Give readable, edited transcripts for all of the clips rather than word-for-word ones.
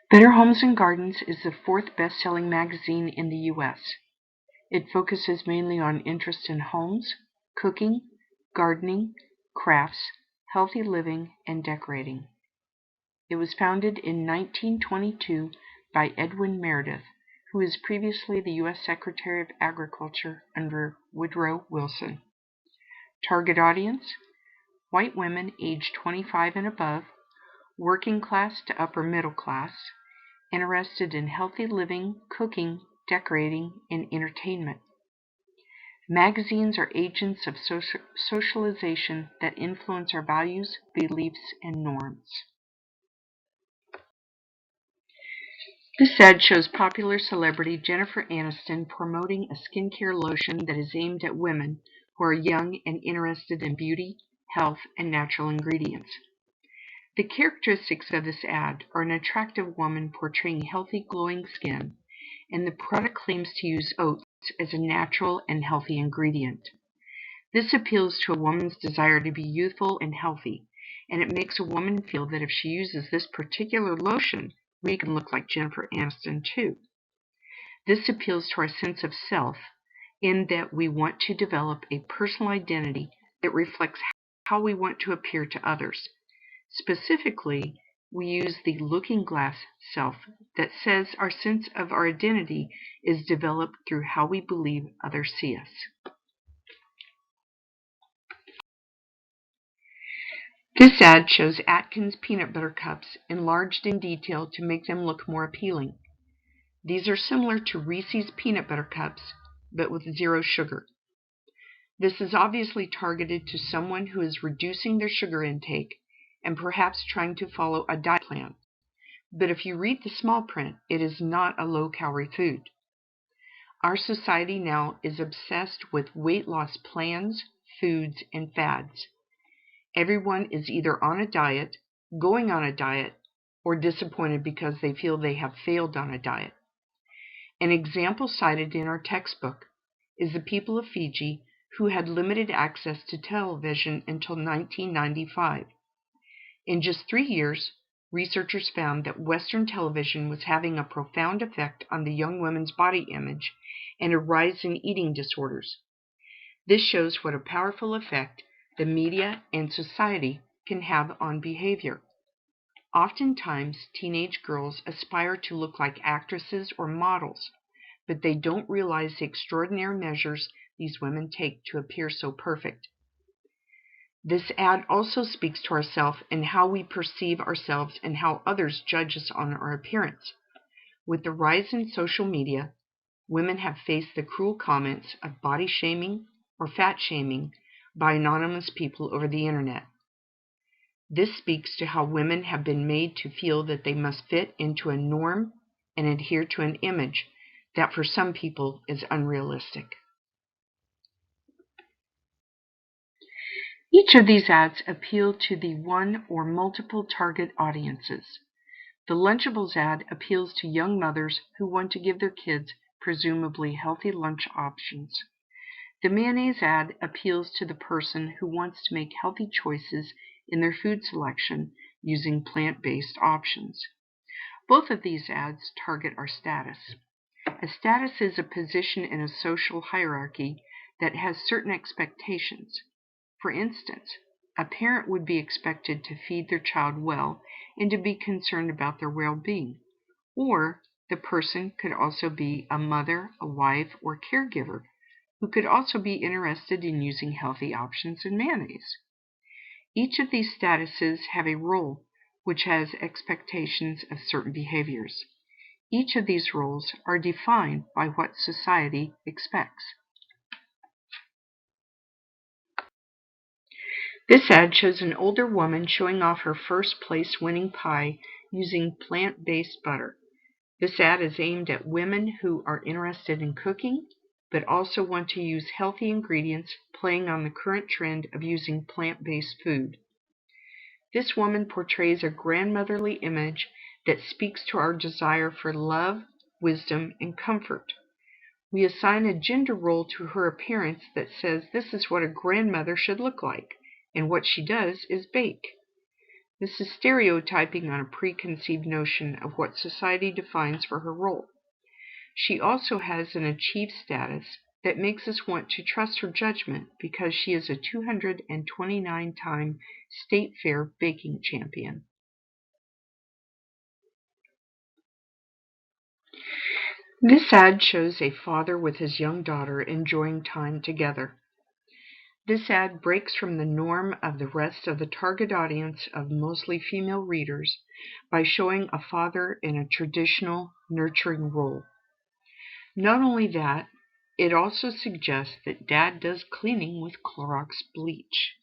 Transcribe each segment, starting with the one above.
Better Homes and Gardens is the fourth best-selling magazine in the U.S. It focuses mainly on interest in homes, cooking, gardening, crafts, healthy living, and decorating. It was founded in 1922 by Edwin Meredith, who was previously the U.S. Secretary of Agriculture under Woodrow Wilson. Target audience: white women aged 25 and above, working class to upper middle class, interested in healthy living, cooking, decorating, and entertainment. Magazines are agents of socialization that influence our values, beliefs, and norms. This ad shows popular celebrity Jennifer Aniston promoting a skincare lotion that is aimed at women who are young and interested in beauty, health, and natural ingredients. The characteristics of this ad are an attractive woman portraying healthy, glowing skin, and the product claims to use oats as a natural and healthy ingredient. This appeals to a woman's desire to be youthful and healthy, and it makes a woman feel that if she uses this particular lotion, we can look like Jennifer Aniston too. This appeals to our sense of self in that we want to develop a personal identity that reflects how we want to appear to others. Specifically, we use the looking glass self that says our sense of our identity is developed through how we believe others see us. This ad shows Atkins peanut butter cups enlarged in detail to make them look more appealing. These are similar to Reese's peanut butter cups, but with zero sugar. This is obviously targeted to someone who is reducing their sugar intake and perhaps trying to follow a diet plan. But if you read the small print, it is not a low-calorie food. Our society now is obsessed with weight loss plans, foods, and fads. Everyone is either on a diet, going on a diet, or disappointed because they feel they have failed on a diet. An example cited in our textbook is the people of Fiji who had limited access to television until 1995. In just 3 years, researchers found that Western television was having a profound effect on the young women's body image and a rise in eating disorders. This shows what a powerful effect the media and society can have on behavior. Oftentimes, teenage girls aspire to look like actresses or models, but they don't realize the extraordinary measures these women take to appear so perfect. This ad also speaks to ourselves and how we perceive ourselves and how others judge us on our appearance. With the rise in social media, women have faced the cruel comments of body shaming or fat shaming by anonymous people over the internet. This speaks to how women have been made to feel that they must fit into a norm and adhere to an image that for some people is unrealistic. Each of these ads appeal to the one or multiple target audiences. The Lunchables ad appeals to young mothers who want to give their kids presumably healthy lunch options. The mayonnaise ad appeals to the person who wants to make healthy choices in their food selection using plant-based options. Both of these ads target our status. A status is a position in a social hierarchy that has certain expectations. For instance, a parent would be expected to feed their child well and to be concerned about their well-being. Or the person could also be a mother, a wife, or caregiver who could also be interested in using healthy options in mayonnaise. Each of these statuses have a role which has expectations of certain behaviors. Each of these roles are defined by what society expects. This ad shows an older woman showing off her first place winning pie using plant-based butter. This ad is aimed at women who are interested in cooking, but also want to use healthy ingredients, playing on the current trend of using plant-based food. This woman portrays a grandmotherly image that speaks to our desire for love, wisdom, and comfort. We assign a gender role to her appearance that says this is what a grandmother should look like, and what she does is bake. This is stereotyping on a preconceived notion of what society defines for her role. She also has an achieved status that makes us want to trust her judgment because she is a 229-time state fair baking champion. This ad shows a father with his young daughter enjoying time together. This ad breaks from the norm of the rest of the target audience of mostly female readers by showing a father in a traditional, nurturing role. Not only that, it also suggests that Dad does cleaning with Clorox bleach.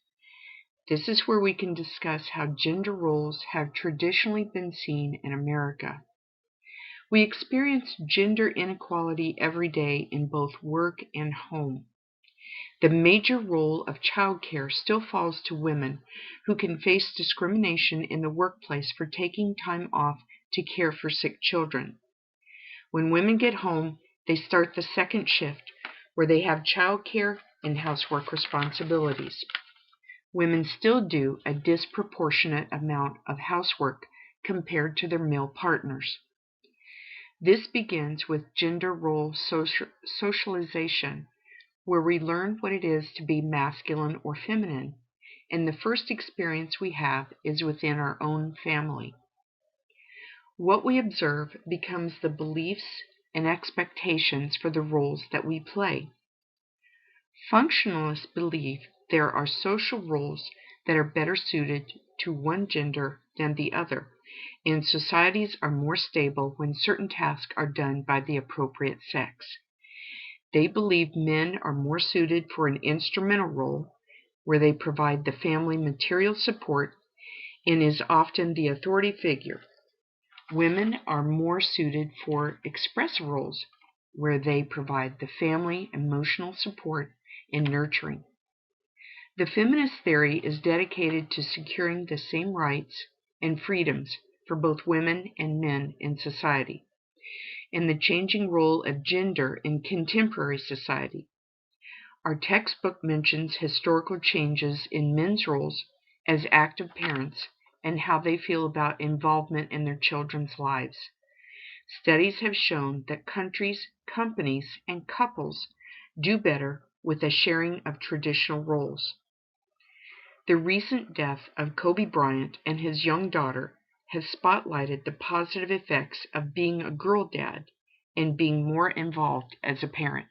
This is where we can discuss how gender roles have traditionally been seen in America. We experience gender inequality every day in both work and home. The major role of childcare still falls to women, who can face discrimination in the workplace for taking time off to care for sick children. When women get home, they start the second shift, where they have childcare and housework responsibilities. Women still do a disproportionate amount of housework compared to their male partners. This begins with gender role socialization, where we learn what it is to be masculine or feminine, and the first experience we have is within our own family. What we observe becomes the beliefs and expectations for the roles that we play. Functionalists believe there are social roles that are better suited to one gender than the other, and societies are more stable when certain tasks are done by the appropriate sex. They believe men are more suited for an instrumental role, where they provide the family material support and is often the authority figure. Women are more suited for expressive roles, where they provide the family emotional support and nurturing. The feminist theory is dedicated to securing the same rights and freedoms for both women and men in society, and the changing role of gender in contemporary society. Our textbook mentions historical changes in men's roles as active parents and how they feel about involvement in their children's lives. Studies have shown that countries, companies, and couples do better with a sharing of traditional roles. The recent death of Kobe Bryant and his young daughter has spotlighted the positive effects of being a girl dad and being more involved as a parent.